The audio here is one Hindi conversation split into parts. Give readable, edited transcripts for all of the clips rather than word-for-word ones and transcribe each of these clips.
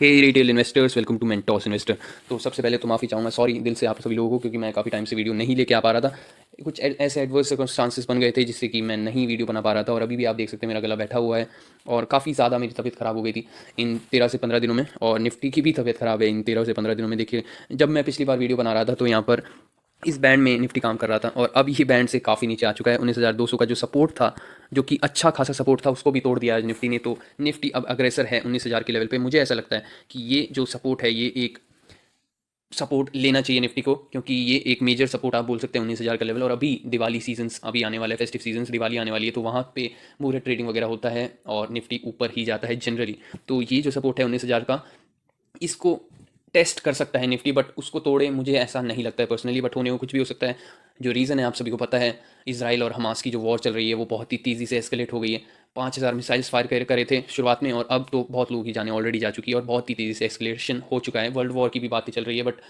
Hey retail investors, welcome to Mentos investor. तो सबसे पहले तो माफ़ी चाहूँगा, सॉरी दिल से आप सभी लोगों को, क्योंकि मैं काफ़ी टाइम से वीडियो नहीं लेके आ पा रहा था। कुछ ऐसे एडवर्स सर्कमस्टांसेस बन गए थे जिससे कि मैं नहीं वीडियो बना पा रहा था। और अभी भी आप देख सकते हैं मेरा गला बैठा हुआ है और काफ़ी ज़्यादा मेरी तबीयत ख़राब हो गई थी इन 13 से 15 दिनों में। और निफ्टी की भी तबीयत ख़राब है इन 13 से 15 दिनों में। देखिए, जब मैं पिछली बार वीडियो बना रहा था तो यहाँ पर इस बैंड में निफ्टी काम कर रहा था और अब ये बैंड से काफ़ी नीचे आ चुका है। 19,200 का जो सपोर्ट था, जो कि अच्छा खासा सपोर्ट था, उसको भी तोड़ दिया आज निफ्टी ने। तो निफ्टी अब अग्रेसर है 19,000 के लेवल पे। मुझे ऐसा लगता है कि ये जो सपोर्ट है, ये एक सपोर्ट लेना चाहिए निफ्टी को, क्योंकि ये एक मेजर सपोर्ट आप बोल सकते हैं 19,000 का लेवल। और अभी दिवाली सीजन्स अभी आने वाला है, फेस्टिव सीजन्स, दिवाली आने वाली है, तो वहाँ पे पूरे ट्रेडिंग वगैरह होता है और निफ्टी ऊपर ही जाता है जनरली। तो ये जो सपोर्ट है 19,000 का, इसको टेस्ट कर सकता है निफ्टी, बट उसको तोड़े मुझे ऐसा नहीं लगता है पर्सनली। बट होने को कुछ भी हो सकता है। जो रीज़न है आप सभी को पता है, इसराइल और हमास की जो वॉर चल रही है वो बहुत ही तेज़ी से एस्केलेट हो गई है। 5,000 मिसाइल्स फायर करे थे शुरुआत में, और अब तो बहुत लोगों की जाने ऑलरेडी जा चुकी है और बहुत ही तेज़ी से एस्केलेशन हो चुका है। वर्ल्ड वॉर की भी बातें चल रही है। बट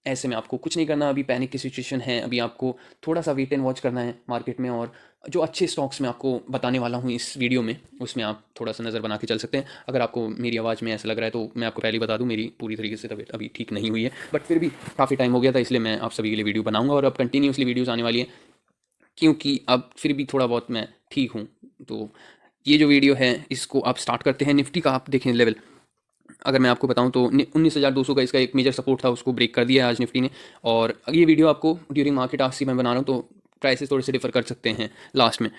ऐसे में आपको कुछ नहीं करना, अभी पैनिक की सिचुएशन है। अभी आपको थोड़ा सा वेट एंड वॉच करना है मार्केट में। और जो अच्छे स्टॉक्स मैं आपको बताने वाला हूँ इस वीडियो में, उसमें आप थोड़ा सा नज़र बना के चल सकते हैं। अगर आपको मेरी आवाज़ में ऐसा लग रहा है तो मैं आपको पहले ही बता दूँ, मेरी पूरी तरीके से तबीयत अभी ठीक नहीं हुई है। बट फिर भी काफ़ी टाइम हो गया था, इसलिए मैं आप सभी के लिए वीडियो बनाऊंगा और अब कंटिन्यूसली वीडियोज़ आने वाली है, क्योंकि अब फिर भी थोड़ा बहुत मैं ठीक हूँ। तो ये जो वीडियो है इसको आप स्टार्ट करते हैं। निफ्टी का आप देखें लेवल, अगर मैं आपको बताऊं तो 19,200 का इसका एक मेजर सपोर्ट था, उसको ब्रेक कर दिया है आज निफ्टी ने। और ये वीडियो आपको ड्यूरिंग मार्केट आज मैं बना रहा हूँ, तो प्राइसेस थोड़े से डिफर कर सकते हैं लास्ट में।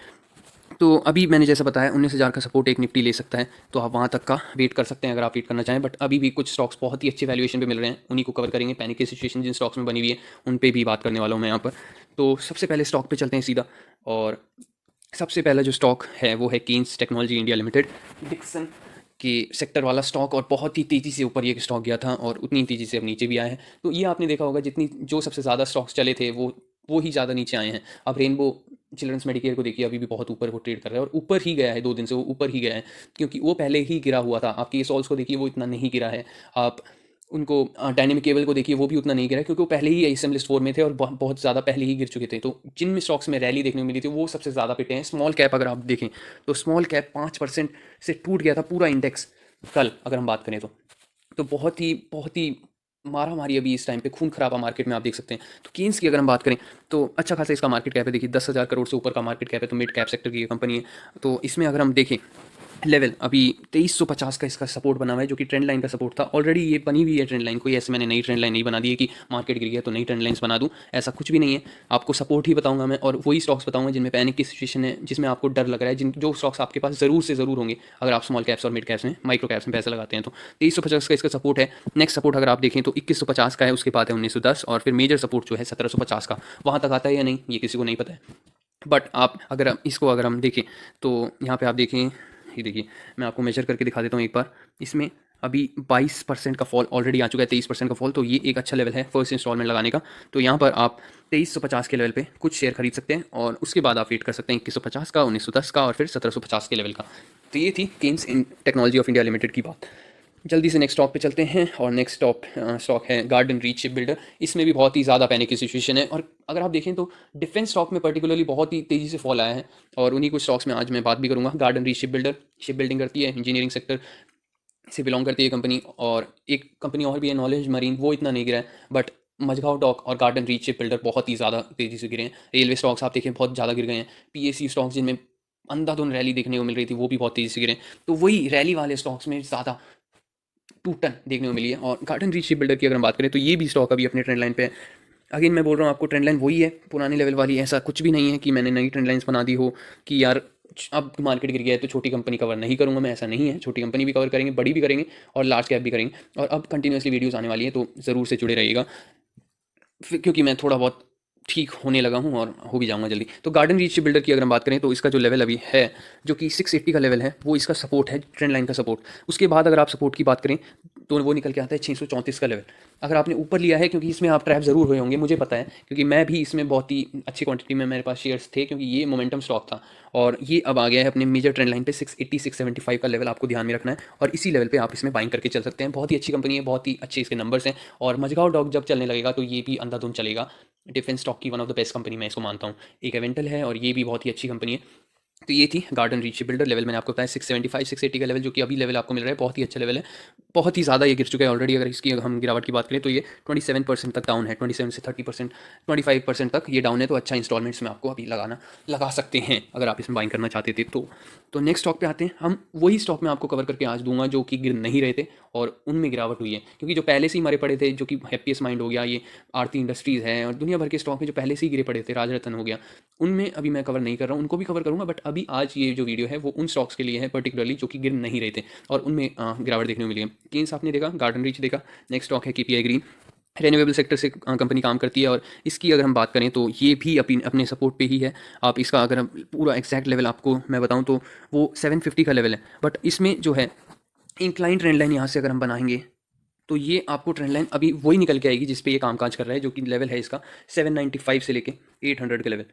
तो अभी मैंने जैसा बताया 19,000 का सपोर्ट एक निफ्टी ले सकता है, तो आप वहाँ तक का वेट कर सकते हैं अगर आप वेट करना चाहें। बट अभी भी कुछ स्टॉक्स बहुत ही अच्छे वैल्यूएशन पे मिल रहे हैं, उन्हीं को कवर करेंगे। पैनिक की सिचुएशन जिन स्टॉक्स में बनी हुई है उन पे भी बात करने वाला हूँ मैं यहाँ पर। तो सबसे पहले स्टॉक पे चलते हैं सीधा। और सबसे पहला जो स्टॉक है वो है Kaynes technology India limited, Dixon के सेक्टर वाला स्टॉक। और बहुत ही तेज़ी से ऊपर ये स्टॉक गया था और उतनी तेज़ी से अब नीचे भी आया है। तो ये आपने देखा होगा, जितनी जो सबसे ज़्यादा स्टॉक्स चले थे वो ही ज़्यादा नीचे आए हैं। अब रेनबो चिल्ड्रंस मेडिकेयर को देखिए, अभी भी बहुत ऊपर वो ट्रेड कर रहा है और ऊपर ही गया है, 2 दिन से वो ऊपर ही गया है, क्योंकि वो पहले ही गिरा हुआ था। आप केस सॉल्स को देखिए, वो इतना नहीं गिरा है। आप उनको डायनेमिक केबल को देखिए, वो भी उतना नहीं गिरा है, क्योंकि वो पहले ही एसएम लिस्ट 4 में थे और बहुत ज़्यादा पहले ही गिर चुके थे। तो जिन स्टॉक्स में रैली देखने को मिली थी वो सबसे ज़्यादा पिटे हैं। स्मॉल कैप अगर आप देखें तो स्मॉल कैप 5% से टूट गया था पूरा इंडेक्स कल, अगर हम बात करें तो बहुत ही मारा मारी अभी इस टाइम पे, खून खराबा मार्केट में आप देख सकते हैं। तो केन्स की अगर हम बात करें तो अच्छा खासा इसका मार्केट कैप है। देखिए 10,000 करोड़ से ऊपर का मार्केट कैप है, तो मिड कैप सेक्टर की ये कंपनी है। तो इसमें अगर हम देखें लेवल, अभी 2350 का इसका सपोर्ट बना हुआ है, जो कि ट्रेंड लाइन का सपोर्ट था। ऑलरेडी ये बनी हुई है ट्रेंड लाइन, कोई ऐसे मैंने नई ट्रेंड लाइन नहीं बना दी है कि मार्केट गिर गया तो नई ट्रेंड लाइन्स बना दूं, ऐसा कुछ भी नहीं है। आपको सपोर्ट ही बताऊंगा मैं, और वही स्टॉक्स बताऊंगा जिनमें पैनिक की सिचुएशन है, जिसमें आपको डर लग रहा है, जिन जो स्टॉक्स आपके पास ज़रूर से ज़रूर होंगे अगर आप स्मॉल कैप्स और मिड कैप्स में, माइक्रो कैप्स में पैसे लगाते हैं। तो 2350 का इसका सपोर्ट है। नेक्स्ट सपोर्ट अगर आप देखें तो 2150 का है, उसके बाद है 1910, और फिर मेजर सपोर्ट जो है 1750 का। वहाँ तक आता है या नहीं ये किसी को नहीं पता है। बट आप अगर हम देखें तो यहाँ पे आप देखें, ये देखिए मैं आपको मेजर करके दिखा देता हूँ एक बार। इसमें अभी 22% का फॉल ऑलरेडी आ चुका है, 23% का फॉल। तो ये एक अच्छा लेवल है फर्स्ट इंस्टॉलमेंट लगाने का। तो यहाँ पर आप 2350 के लेवल पे कुछ शेयर खरीद सकते हैं और उसके बाद आप वेट कर सकते हैं 2150 का, 1910 का और फिर 1750 के लेवल का। तो ये थी Kaynes in technology of India limited की बात। जल्दी से नेक्स्ट स्टॉक पे चलते हैं, और नेक्स्ट स्टॉक है गार्डन रीच शिप बिल्डर। इसमें भी बहुत ही ज़्यादा पैनिक की सिचुएशन है, और अगर आप देखें तो डिफेंस स्टॉक में पर्टिकुलरली बहुत ही तेज़ी से फॉल आया है। और उन्हीं कुछ स्टॉक्स में आज मैं बात भी करूंगा। Garden reach ship builder ship building करती है, इंजीनियरिंग सेक्टर से बिलोंग करती है कंपनी। और एक कंपनी और भी है नॉलेज मरीन, वो इतना नहीं गिरा है। बट मझगांव डॉक और गार्डन रीच शिप बिल्डर बहुत ही ज़्यादा तेज़ी से गिरे हैं। रेलवे स्टॉक्स आप देखें बहुत ज़्यादा गिर गए हैं। पीएसयू स्टॉक्स जिनमें अंधाधुंध रैली देखने को मिल रही थी, वो भी बहुत तेज़ी से गिरे हैं। तो वही रैली वाले स्टॉक्स में ज़्यादा टूटन देखने को मिली है। और गार्डन रीच शिप बिल्डर की अगर हम बात करें तो ये भी स्टॉक अभी अपने ट्रेंड लाइन पे है। अगेन मैं बोल रहा हूँ आपको, ट्रेंड लाइन वही है पुराने लेवल वाली, ऐसा कुछ भी नहीं है कि मैंने नई ट्रेंड लाइन्स बना दी हो कि यार अब मार्केट गिर गया है तो छोटी कंपनी कवर नहीं करूंगा मैं। ऐसा नहीं है, छोटी कंपनी भी कवर करेंगे, बड़ी भी करेंगे और लार्ज कैप भी करेंगे। और अब कंटिन्यूसली वीडियोस आने वाली है, तो ज़रूर से जुड़े रहिएगा, क्योंकि मैं थोड़ा बहुत ठीक होने लगा हूँ और हो भी जाऊँगा जल्दी। तो गार्डन रीच बिल्डर की अगर हम बात करें तो इसका जो लेवल अभी है, जो कि 680 का लेवल है, वो इसका सपोर्ट है, ट्रेंड लाइन का सपोर्ट। उसके बाद अगर आप सपोर्ट की बात करें तो वो निकल के आता है 634 का लेवल। अगर आपने ऊपर लिया है, क्योंकि इसमें आप ट्रैप ज़रूर हुए होंगे, मुझे पता है, क्योंकि मैं भी इसमें बहुत ही अच्छी क्वांटिटी में मेरे पास शेयर्स थे, क्योंकि ये मोमेंटम स्टॉक था। और ये अब आ गया है अपने मेजर ट्रेंड लाइन पे 680 675 का लेवल आपको ध्यान में रखना है, और इसी लेवल पे आप इसमें बाइंग करके चल सकते हैं। बहुत ही अच्छी कंपनी है, बहुत ही अच्छे इसके नंबर्स हैं। और मझगांव डॉक जब चलने लगेगा तो ये भी अंधाधुंध चलेगा। डिफेंस स्टॉक की one of the best company मैं इसको मानता हूँ। एक एवेंटल है और ये भी बहुत ही अच्छी कंपनी है। तो ये थी गार्डन रीच बिल्डर। लेवल मैंने आपको बताया 675 680 का लेवल, जो कि अभी लेवल आपको मिल रहा है, बहुत ही अच्छा लेवल है। बहुत ही ज़्यादा ये गिर चुका है ऑलरेडी। अगर इसकी हम गिरावट की बात करें तो ये 27% तक डाउन है, 27 से 30%, 25% तक ये डाउन है। तो अच्छा इंस्टॉलमेंट्स में आपको अभी लगा सकते हैं अगर आप इसमें बाइंग करना चाहते थे तो नेक्स्ट स्टॉक पे आते हैं। हम वही स्टॉक में आपको कवर करके आज दूंगा जो कि गिर नहीं रहे थे और उनमें गिरावट हुई है, क्योंकि जो पहले से ही मरे पड़े थे, जो कि हैप्पीएस्ट माइंड हो गया, ये आरती इंडस्ट्रीज़ है, और दुनिया भर के स्टॉक हैं जो पहले से ही गिरे पड़े थे, राजरत्न हो गया, उनमें अभी मैं कवर नहीं कर रहा हूँ, उनको भी कवर करूँगा। बट अभी आज ये जो वीडियो है वो उन स्टॉक्स के लिए है पर्टिकुलरली जो कि गिर नहीं रहे थे और उनमें गिरावट देखने को मिली है। केन्स आपने देखा, गार्डन रीच देखा, नेक्स्ट स्टॉक है केपीआई ग्रीन, रेन्यूएबल सेक्टर से कंपनी काम करती है, और इसकी अगर हम बात करें तो ये भी अपने सपोर्ट पे ही है। आप इसका अगर हम पूरा एग्जैक्ट लेवल आपको मैं बताऊं तो वो 750 का लेवल है। बट इसमें जो है इंक्लाइन ट्रेंड लाइन यहाँ से अगर हम बनाएंगे तो ये आपको ट्रेंड लाइन अभी वही निकल के आएगी जिस पे ये कामकाज कर रहा है, जो कि लेवल है इसका 795 से लेके 800 का लेवल।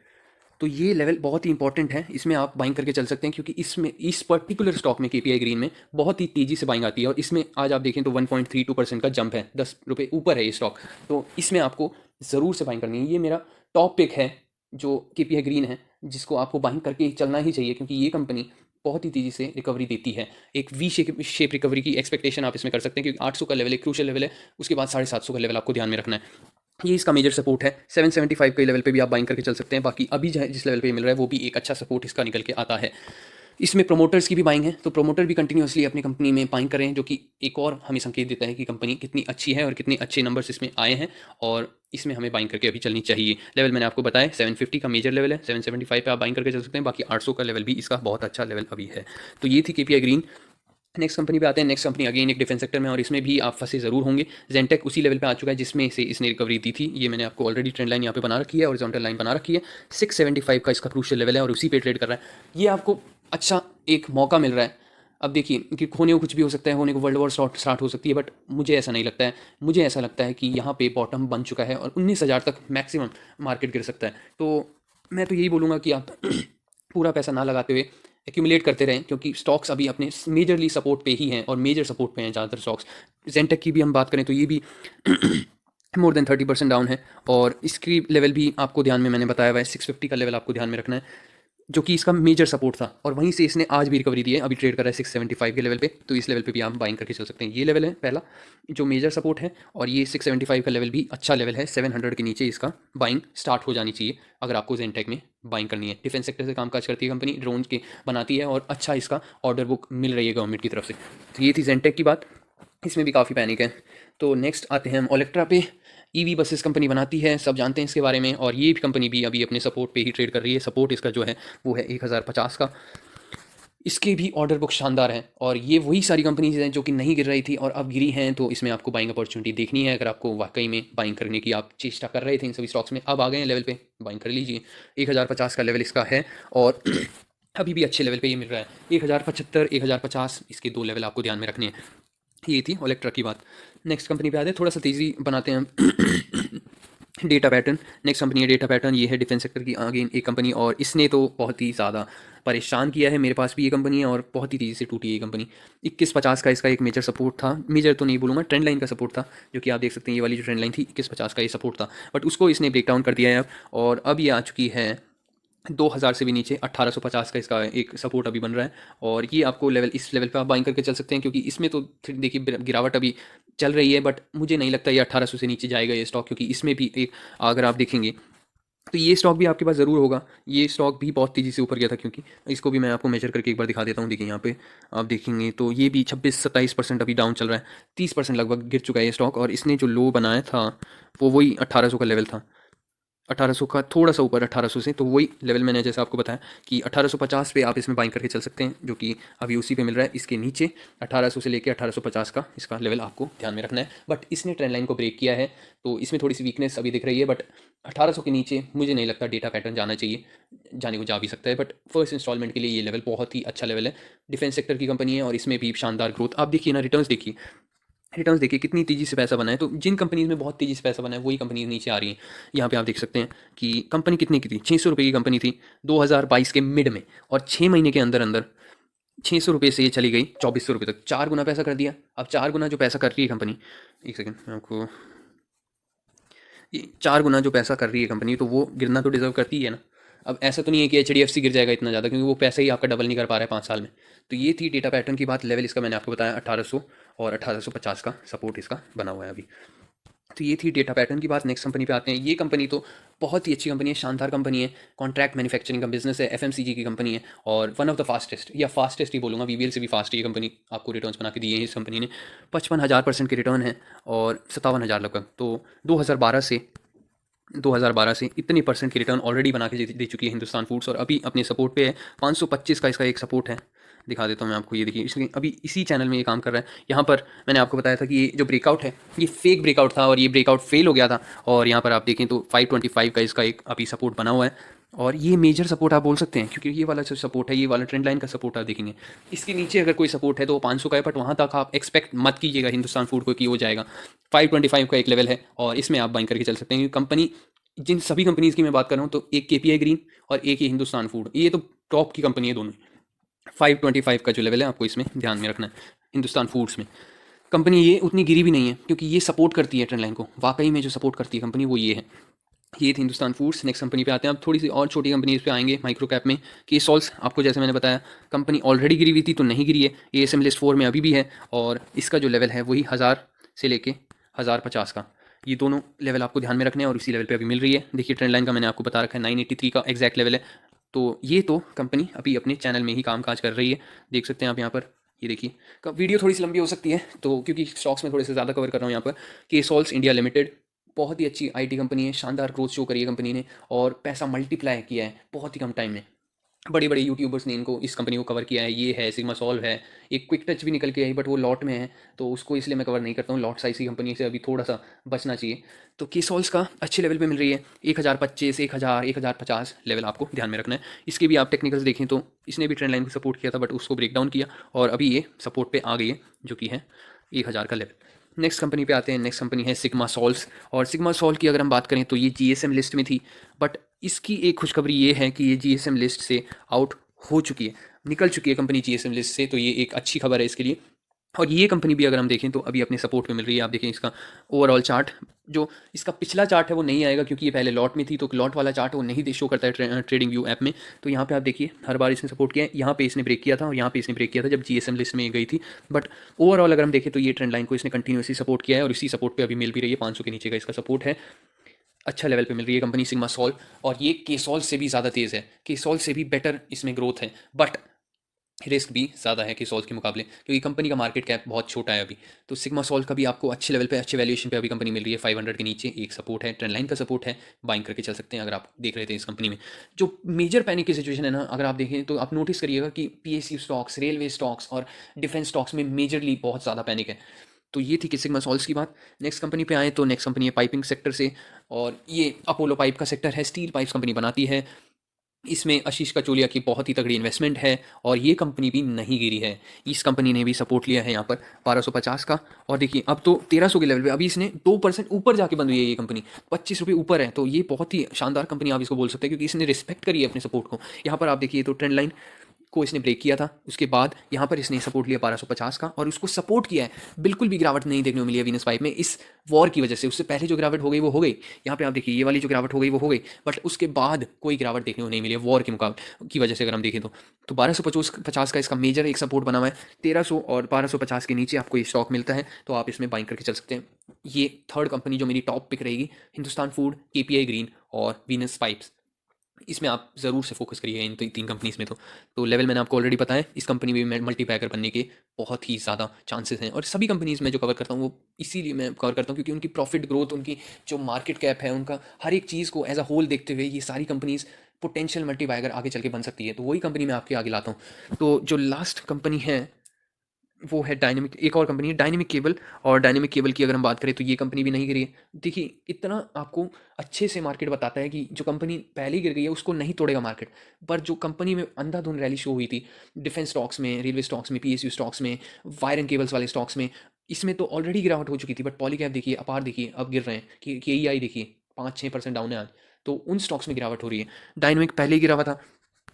तो ये लेवल बहुत ही इंपॉर्टेंट है, इसमें आप बाइंग करके चल सकते हैं, क्योंकि इसमें इस पर्टिकुलर स्टॉक में केपीआई ग्रीन में बहुत ही तेज़ी से बाइंग आती है। और इसमें आज आप देखें तो 1.32% का जंप है, 10 रुपये ऊपर है ये स्टॉक। तो इसमें आपको ज़रूर से बाइंग करनी है। ये मेरा टॉप पिक है जो केपीआई ग्रीन है, जिसको आपको बाइंग करके चलना ही चाहिए, क्योंकि ये कंपनी बहुत ही तेज़ी से रिकवरी देती है। एक वी शेप रिकवरी की एक्सपेक्टेशन आप इसमें कर सकते हैं, क्योंकि 800 का लेवल एक क्रूशियल लेवल है, उसके बाद 750 का लेवल आपको ध्यान में रखना है। ये इसका मेजर सपोर्ट है। 775 के लेवल पे भी आप बाइंग करके चल सकते हैं। बाकी अभी जिस लेवल पे मिल रहा है वो भी एक अच्छा सपोर्ट इसका निकल के आता है। इसमें प्रोमोटर्स की भी बाइंग है, तो प्रोमोटर भी कंटिन्यूअसली अपनी कंपनी में बाइंग करें, जो कि एक और हमें संकेत देता है कि कंपनी कितनी अच्छी है और कितने अच्छे नंबर्स इसमें आए हैं, और इसमें हमें बाइंग करके अभी चलनी चाहिए। लेवल मैंने आपको बताया 750 का मेजर लेवल है, 775 पे आप बाइंग करके चल सकते हैं। बाकी 800 का लेवल भी इसका बहुत अच्छा लेवल अभी है। तो ये थी केपीआई ग्रीन। नेक्स्ट कंपनी पे आते हैं। नेक्स्ट कंपनी अगेन एक डिफेंस सेक्टर में, और इसमें भी आप फंसे ज़रूर होंगे। जेंटेक उसी लेवल पे आ चुका है जिसमें से इसने रिकवरी दी थी। ये मैंने आपको ऑलरेडी ट्रेंड लाइन यहाँ पे बना रखी है, हॉरिजॉन्टल लाइन बना रखी है। 675 का इसका क्रूशियल लेवल है और उसी पे ट्रेड कर रहा है। ये आपको अच्छा एक मौका मिल रहा है। अब देखिए कि होने को कुछ भी हो सकता है, होने को वर्ल्ड वॉर स्टार्ट हो सकती है, बट मुझे ऐसा नहीं लगता है। मुझे ऐसा लगता है कि यहाँ पे बॉटम बन चुका है और 19,000 तक मैक्सिमम मार्केट गिर सकता है। तो मैं तो यही बोलूँगा कि आप पूरा पैसा ना लगाते हुए एक्यूमुलेट करते रहें, क्योंकि स्टॉक्स अभी अपने मेजरली सपोर्ट पे ही हैं और मेजर सपोर्ट पे हैं ज़्यादातर स्टॉक्स। जेंटेक की भी हम बात करें तो ये भी मोर देन 30% डाउन है, और इसकी लेवल भी आपको ध्यान में मैंने बताया हुआ है, 650 का लेवल आपको ध्यान में रखना है, जो कि इसका मेजर सपोर्ट था, और वहीं से इसने आज भी रिकवरी दी है। अभी ट्रेड कर रहा है 675 के लेवल पे, तो इस लेवल पे भी आप बाइंग करके चल सकते हैं। ये लेवल है पहला जो मेजर सपोर्ट है, और ये 675 का लेवल भी अच्छा लेवल है। 700 के नीचे इसका बाइंग स्टार्ट हो जानी चाहिए अगर आपको जेंटेक में बाइंग करनी है। डिफेंस सेक्टर से कामकाज करती है कंपनी, ड्रोन के बनाती है, और अच्छा इसका ऑर्डर बुक मिल रही है गवर्नमेंट की तरफ से। तो ये थी जेंटेक की बात, इसमें भी काफ़ी पैनिक है। तो नेक्स्ट आते हैं हम ओलेक्ट्रा पे। ईवी बसेस कंपनी बनाती है, सब जानते हैं इसके बारे में, और ये भी कंपनी भी अभी अपने सपोर्ट पे ही ट्रेड कर रही है। सपोर्ट इसका जो है वो है 1050 का। इसके भी ऑर्डर बुक शानदार है, और ये वही सारी कंपनीज हैं जो कि नहीं गिर रही थी और अब गिरी हैं। तो इसमें आपको बाइंग अपॉर्चुनिटी देखनी है। अगर आपको वाकई में बाइंग करने की आप चेष्टा कर रहे थे इन सभी स्टॉक्स में, अब आ गए हैं लेवल पे, बाइंग कर लीजिए। 1050 का लेवल इसका है, और अभी भी अच्छे लेवल पे ये मिल रहा है। 1075 1050 इसके दो लेवल आपको ध्यान में रखने हैं। ये थी ओलेक्ट्रा की बात। नेक्स्ट कंपनी पे आते हैं, थोड़ा सा तेज़ी बनाते हैं हम। डेटा पैटर्न, नेक्स्ट कंपनी है डेटा पैटर्न। ये है डिफेंस सेक्टर की अगेन एक कंपनी, और इसने तो बहुत ही ज़्यादा परेशान किया है। मेरे पास भी ये कंपनी है और बहुत ही तेज़ी से टूटी है ये कंपनी। 2150 का इसका एक मेजर सपोर्ट था, मेजर तो नहीं बोलूँगा, ट्रेंड लाइन का सपोर्ट था, जो कि आप देख सकते हैं ये वाली जो ट्रेंड लाइन थी 2150 का ये सपोर्ट था, बट उसको इसने ब्रेक डाउन कर दिया है अब, और अब ये आ चुकी है 2000 से भी नीचे। 1850 का इसका एक सपोर्ट अभी बन रहा है, और ये आपको लेवल, इस लेवल पे आप बाइंग करके चल सकते हैं, क्योंकि इसमें तो देखिए गिरावट अभी चल रही है, बट मुझे नहीं लगता ये 1800 से नीचे जाएगा ये स्टॉक, क्योंकि इसमें भी एक अगर आप देखेंगे तो ये स्टॉक भी आपके पास ज़रूर होगा। ये स्टॉक भी बहुत तेज़ी से ऊपर गया था, क्योंकि इसको भी मैं आपको मेजर करके एक बार दिखा देता हूँ। देखिए यहाँ पे आप देखेंगे तो ये भी 26-27% अभी डाउन चल रहा है, 30% लगभग गिर चुका है ये स्टॉक, और इसने जो लो बनाया था वो वही 1800 का लेवल था, 1800 का थोड़ा सा ऊपर 1800 से। तो वही लेवल मैंने जैसे आपको बताया कि 1850 पे आप इसमें बाइंग करके चल सकते हैं, जो कि अभी उसी पे मिल रहा है। इसके नीचे 1800 से लेके 1850 का इसका लेवल आपको ध्यान में रखना है। बट इसने ट्रेंड लाइन को ब्रेक किया है, तो इसमें थोड़ी सी वीकनेस अभी दिख रही है, बट 1800 के नीचे मुझे नहीं लगता डेटा पैटर्न जाना चाहिए, जाने को जा भी सकता है, बट फर्स्ट इंस्टॉलमेंट के लिए ये लेवल बहुत ही अच्छा लेवल है। डिफेंस सेक्टर की कंपनी है, और इसमें भी शानदार ग्रोथ आप देखिए ना, रिटर्न्स देखिए, रिटर्न्स देखिए कितनी तेज़ी से पैसा बना है। तो जिन कंपनीज में बहुत तेज़ी से पैसा बना है वही कंपनीज नीचे आ रही हैं। यहाँ पे आप देख सकते हैं कि कंपनी कितने की थी, 600 रुपये की कंपनी थी 2022 के मिड में, और 6 महीने के अंदर अंदर 600 रुपये से ये चली गई 2400 रुपये तक, 4 गुना पैसा कर दिया। अब 4 गुना जो पैसा कर रही है कंपनी, एक सेकेंड मैं आपको, ये 4 गुना जो पैसा कर रही है कंपनी, तो वो गिरना तो डिजर्व करती है ना। अब ऐसा तो नहीं है कि HDFC गिर जाएगा इतना ज़्यादा, क्योंकि वो पैसे ही आपका डबल नहीं कर पा रहा है 5 साल में। तो ये थी डेटा पैटर्न की बात। लेवल इसका मैंने आपको बताया 1800 और 1850 का सपोर्ट इसका बना हुआ है अभी। तो ये थी डेटा पैटर्न की बात। नेक्स्ट कंपनी पे आते हैं। ये कंपनी तो बहुत ही अच्छी कंपनी है, शानदार कंपनी है, कॉन्ट्रैक्ट मैन्युफैक्चरिंग का बिजनेस है, FMCG की कंपनी है और वन ऑफ द फास्टेस्ट, या फास्टेस्ट ही बोलूँगा, VBL से भी फास्ट ये कंपनी आपको रिटर्न्स बना के दिए हैं। इस कंपनी ने 55,000% के रिटर्न है और 57,000 लगभग। तो 2012 से इतने परसेंट की रिटर्न ऑलरेडी बना के दे चुकी है हिंदुस्तान फूड्स, और अभी अपने सपोर्ट पे है। 525 का इसका एक सपोर्ट है, दिखा देता हूँ मैं आपको। ये देखिए, इसलिए अभी इसी चैनल में ये काम कर रहा है। यहाँ पर मैंने आपको बताया था कि ये जो ब्रेकआउट है ये फेक ब्रेकआउट था और ये ब्रेकआउट फेल हो गया था, और यहाँ पर आप देखें तो 525 का इसका एक अभी सपोर्ट बना हुआ है, और ये मेजर सपोर्ट आप बोल सकते हैं, क्योंकि ये वाला जो सपोर्ट है, ये वाला ट्रेंड लाइन का सपोर्ट आप देखेंगे। इसके नीचे अगर कोई सपोर्ट है तो वो 500 का है, बट वहाँ तक आप एक्सपेक्ट मत कीजिएगा हिंदुस्तान फूड को कि वो जाएगा। 525 का एक लेवल है और इसमें आप बाइंग करके चल सकते हैं। कंपनी, जिन सभी कंपनीज़ की मैं बात कर रहा हूँ, तो एक KPI ग्रीन और एक ही हिंदुस्तान फूड, ये तो टॉप की कंपनी है दोनों। 525 का जो लेवल है आपको इसमें ध्यान में रखना है। हिंदुस्तान फूड्स में कंपनी ये उतनी गिरी भी नहीं है, क्योंकि ये सपोर्ट करती है ट्रेंड लाइन को। वाकई में जो सपोर्ट करती है कंपनी वो ये है। ये थी हिंदुस्तान फूड्स। नेक्स्ट कंपनी पे आते हैं। अब थोड़ी सी और छोटी कंपनीज पे आएंगे माइक्रो कैप में। केसॉल्स, आपको जैसे मैंने बताया, कंपनी ऑलरेडी गिरी हुई थी तो नहीं गिरी है, ASM लिस्ट 4 में अभी भी है, और इसका जो लेवल है वही 1000 से लेके 1050 का। ये दोनों लेवल आपको ध्यान में रखने हैं और इसी लेवल पे अभी मिल रही है। देखिए ट्रेंड लाइन का मैंने आपको बता रखा है, 983 का एग्जैक्ट लेवल है। तो ये तो कंपनी अभी अपने चैनल में ही काम काज कर रही है, देख सकते हैं आप यहाँ पर। ये देखिए, वीडियो थोड़ी सी लंबी हो सकती है तो, क्योंकि स्टॉक्स में थोड़े से ज़्यादा कवर कर रहा हूँ यहाँ पर। केसॉल्स इंडिया लिमिटेड बहुत ही अच्छी IT कंपनी है, शानदार ग्रोथ शो करी है कंपनी ने, और पैसा मल्टीप्लाई किया है बहुत ही कम टाइम में। बड़े बड़े यूट्यूबर्स ने इनको, इस कंपनी को कवर किया है। ये है सिग्मा सॉल्व है, एक क्विक टच भी निकल के आई, बट वो लॉट में है तो उसको इसलिए मैं कवर नहीं करता हूँ। लॉट साइज की कंपनी से अभी थोड़ा सा बचना चाहिए। तो केसॉल्स का अच्छे लेवल पे मिल रही है, 1025, 1000, 1050 लेवल आपको ध्यान में रखना है। इसके भी आप टेक्निकल्स देखें तो इसने भी ट्रेंड लाइन को सपोर्ट किया था, बट उसको ब्रेक डाउन किया और अभी ये सपोर्ट पे आ गई है, जो कि है 1000 का लेवल। नेक्स्ट कंपनी पे आते हैं। नेक्स्ट कंपनी है सिग्मा सॉल्स, और सिग्मा सॉल्व की अगर हम बात करें तो ये GSM लिस्ट में थी, बट इसकी एक खुशखबरी ये है कि ये GSM लिस्ट से आउट हो चुकी है, निकल चुकी है कंपनी GSM लिस्ट से। तो ये एक अच्छी खबर है इसके लिए। और ये कंपनी भी अगर हम देखें तो अभी अपने सपोर्ट पे मिल रही है। आप देखें इसका ओवरऑल चार्ट, जो इसका पिछला चार्ट है वो नहीं आएगा, क्योंकि ये पहले लॉट में थी, तो लॉट वाला चार्ट वो नहीं शो करता है ट्रेडिंग व्यू ऐप में। तो यहाँ पे आप देखिए, हर बार इसने सपोर्ट किया है। यहाँ पे इसने ब्रेक किया था और यहाँ पे इसने ब्रेक किया था जब GSM लिस्ट में गई थी। बट ओवरऑल अगर हम देखें तो ये ट्रेंड लाइन को इसने कंटिन्यूसली सपोर्ट किया है, और इसी सपोर्ट पे अभी मिल भी रही है। 500 के नीचे का इसका सपोर्ट है, अच्छा लेवल पे मिल रही है कंपनी सिग्मा सॉल्व। और ये केसॉल से भी ज़्यादा तेज़ है, केसॉल से भी बेटर इसमें ग्रोथ है, बट रिस्क भी ज़्यादा है कि सॉल्व के मुकाबले, क्योंकि कंपनी का मार्केट कैप बहुत छोटा है अभी। तो सिग्मा सॉल्व का भी आपको अच्छे लेवल पे, अच्छे वैल्यूएशन पे अभी कंपनी मिल रही है। 500 के नीचे एक सपोर्ट है, ट्रेंड लाइन का सपोर्ट है, बाइंग करके चल सकते हैं अगर आप देख रहे थे इस कंपनी में। जो मेजर पैनिक की सिचुएशन है ना, अगर आप देखें तो आप नोटिस करिएगा कि PSU स्टॉक्स, रेलवे स्टॉक्स और डिफेंस स्टॉक्स में मेजरली बहुत ज़्यादा पैनिक है। तो ये थी कि सिग्मा सॉल्व्स की बात। नेक्स्ट कंपनी पे आए तो नेक्स्ट कंपनी है पाइपिंग सेक्टर से, और ये अपोलो पाइप का सेक्टर है, स्टील पाइप्स कंपनी बनाती है। इसमें आशीष कचोलिया की बहुत ही तगड़ी इन्वेस्टमेंट है, और ये कंपनी भी नहीं गिरी है। इस कंपनी ने भी सपोर्ट लिया है यहाँ पर 1250 का, और देखिए अब तो 1300 के लेवल पे, अभी इसने 2% ऊपर जाके बन रही है ये कंपनी, 25 रुपये ऊपर है। तो ये बहुत ही शानदार कंपनी आप इसको बोल सकते हैं, क्योंकि इसने रिस्पेक्ट करी है अपने सपोर्ट को। यहाँ पर आप देखिए तो ट्रेंड लाइन को इसने ब्रेक किया था, उसके बाद यहाँ पर इसने सपोर्ट लिया 1250 का, और उसको सपोर्ट किया है। बिल्कुल भी गिरावट नहीं देखने को मिली है वीनस पाइप में इस वॉर की वजह से। उससे पहले जो गिरावट हो गई वो हो गई, यहाँ पे आप देखिए ये वाली जो गिरावट हो गई वो हो गई, बट उसके बाद कोई गिरावट देखने को नहीं मिली है वॉर के मुकाबले की वजह से। अगर हम देखें तो 1250 का इसका मेजर एक सपोर्ट बना हुआ है। 1300 और 1250 के नीचे आपको ये स्टॉक मिलता है, तो आप इसमें बाइंग करके चल सकते हैं। ये थर्ड कंपनी जो मेरी टॉप पिक रहेगी, हिंदुस्तान फूड, KPI ग्रीन और वीनस पाइप्स। इसमें आप ज़रूर से फोकस करिएगा इन तीन कंपनीज़ में। तो लेवल मैंने आपको ऑलरेडी बताया। इस कंपनी में भी मल्टीपैकर बनने के बहुत ही ज़्यादा चांसेस हैं, और सभी कंपनीज़ में जो कवर करता हूँ वो इसीलिए मैं कवर करता हूँ क्योंकि उनकी प्रॉफिट ग्रोथ, उनकी जो मार्केट कैप है, उनका हर एक चीज़ को एज अ होल देखते हुए ये सारी कंपनीज़ पोटेंशियल मल्टीपैकर आगे चल के बन सकती है। तो वही कंपनी मैं आपके आगे लाता हूँ। तो जो लास्ट कंपनी है वो है डायनेमिक, एक और कंपनी है डायनेमिक केबल। और डायनेमिक केबल की अगर हम बात करें तो ये कंपनी भी नहीं गिरी है। देखिए इतना आपको अच्छे से मार्केट बताता है कि जो कंपनी पहले ही गिर गई है उसको नहीं तोड़ेगा मार्केट, पर जो कंपनी में अंधाधुंध रैली शो हुई थी डिफेंस स्टॉक्स में, रेलवे स्टॉक्स में, PSU स्टॉक्स में, वायर एंड केबल्स वाले स्टॉक्स में, इसमें तो ऑलरेडी गिरावट हो चुकी थी। बट पॉलीकैब देखिए, अपार देखिए अब गिर रहे हैं, कि KEI देखिए 5-6% डाउन है आज, तो उन स्टॉक्स में गिरावट हो रही है। डायनेमिक पहले ही गिरा हुआ था,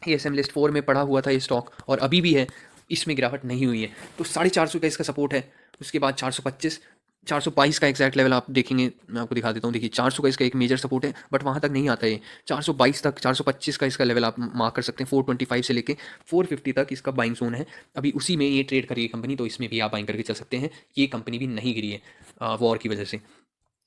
ASM लिस्ट 4 में पड़ा हुआ था ये स्टॉक, और अभी भी है, इसमें गिरावट नहीं हुई है। तो 450 का इसका सपोर्ट है, उसके बाद 425, 422 का एग्जैक्ट लेवल आप देखेंगे, मैं आपको दिखा देता हूँ। देखिए 400 का इसका एक मेजर सपोर्ट है, बट वहाँ तक नहीं आता है। 422 तक, 425 का इसका लेवल आप मार्क कर सकते हैं। 425 से लेके 450 तक इसका बाइंग जोन है। अभी उसी में ये ट्रेड कर रही है कंपनी, तो इसमें भी आप बाइंग करके चल सकते हैं। ये कंपनी भी नहीं गिरी है वॉर की वजह से।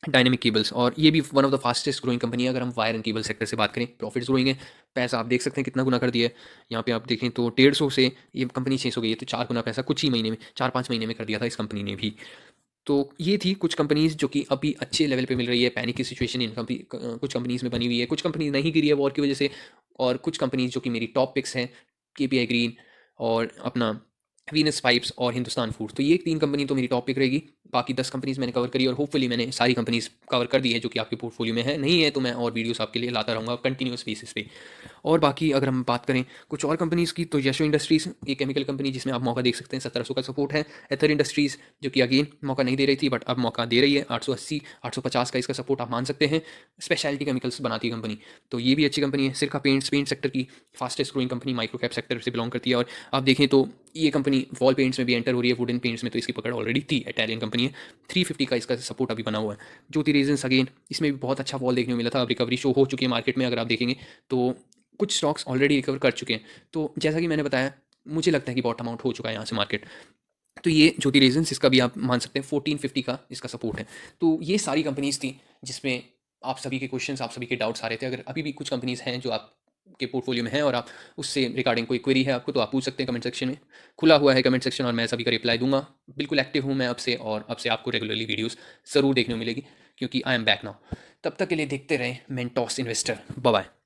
डायनेमिक केबल्स, और ये भी one of the fastest growing company है। अगर हम वायर एंड केबल सेक्टर से बात करें, प्रॉफिट्स ग्रोइंग है। पैसा आप देख सकते हैं कितना गुना कर दिया है। यहाँ पे आप देखें तो 150 से ये कंपनी 600 गई है, तो 4 गुना पैसा कुछ ही महीने में, 4-5 महीने में कर दिया था इस कंपनी ने भी। तो ये थी कुछ कंपनीज़ जो कि अभी अच्छे लेवल पे मिल रही है। पैनिक की सिचुएशन इन कुछ कंपनीज़ में बनी हुई है। कुछ कंपनी नहीं गिरी है वॉर की वजह से। और कुछ कंपनीज़ जो कि मेरी टॉप पिक्स हैं, केपीआई ग्रीन और अपना वीनस पाइप्स और हिंदुस्तान फूड, तो ये 3 कंपनी तो मेरी टॉप पिक रहेगी। बाकी 10 कंपनीज़ मैंने कवर करी, और होपफुली मैंने सारी कंपनीज़ कवर कर दी है जो कि आपके पोर्टफोलियो में है। नहीं है तो मैं और वीडियोस आपके लिए लाता रहूँगा कंटिन्यूअस बेसिस पे। और बाकी अगर हम बात करें कुछ और कंपनीज़ की, तो यशो इंडस्ट्रीज़, एक केमिकल कंपनी जिसमें आप मौका देख सकते हैं, 1700 का सपोर्ट है। एथर इंडस्ट्रीज़ जो कि अगेन मौका नहीं दे रही थी, बट अब मौका दे रही है। 880 850 का इसका सपोर्ट आप मान सकते हैं। स्पेशलिटी केमिकल्स बनाती है कंपनी, तो ये भी अच्छी कंपनी है। सिरका पेंट्स, पेंट सेक्टर की fastest growing company, micro cap sector से बिलोंग करती है। और आप देखें तो ये कंपनी वॉल पेंट्स में भी एंटर हो रही है। वुडन पेंट्स में तो इसकी पकड़ ऑलरेडी थी, इटालियन कंपनी है। 350 का इसका सपोर्ट अभी बना हुआ है। ज्योति रेजन्स अगेन, इसमें भी बहुत अच्छा वॉल देखने को मिला था। अब रिकवरी शो हो चुकी है मार्केट में, अगर आप देखेंगे तो कुछ स्टॉक्स ऑलरेडी रिकवर कर चुके हैं। तो जैसा कि मैंने बताया, मुझे लगता है कि बॉटम आउट हो चुका है यहाँ से मार्केट। तो ये ज्योति रेजन्स, इसका भी आप मान सकते हैं 1450 का इसका सपोर्ट है। तो ये सारी कंपनीज थी जिसमें आप सभी के क्वेश्चंस, आप सभी के डाउट्स आ रहे थे। अगर अभी भी कुछ कंपनीज हैं जो आपके पोर्टफोलियो में है और आप उससे रिगार्डिंग कोई क्वेरी है आपको, तो आप पूछ सकते हैं कमेंट सेक्शन में। खुला हुआ है कमेंट सेक्शन, और मैं सभी का रिप्लाई दूंगा। बिल्कुल एक्टिव हूँ मैं अब से, और अब से आपको रेगुलरली वीडियोस ज़रूर देखने को मिलेगी, क्योंकि आई एम बैक नाउ। तब तक के लिए देखते रहें मेंटोस इन्वेस्टर। Bye bye.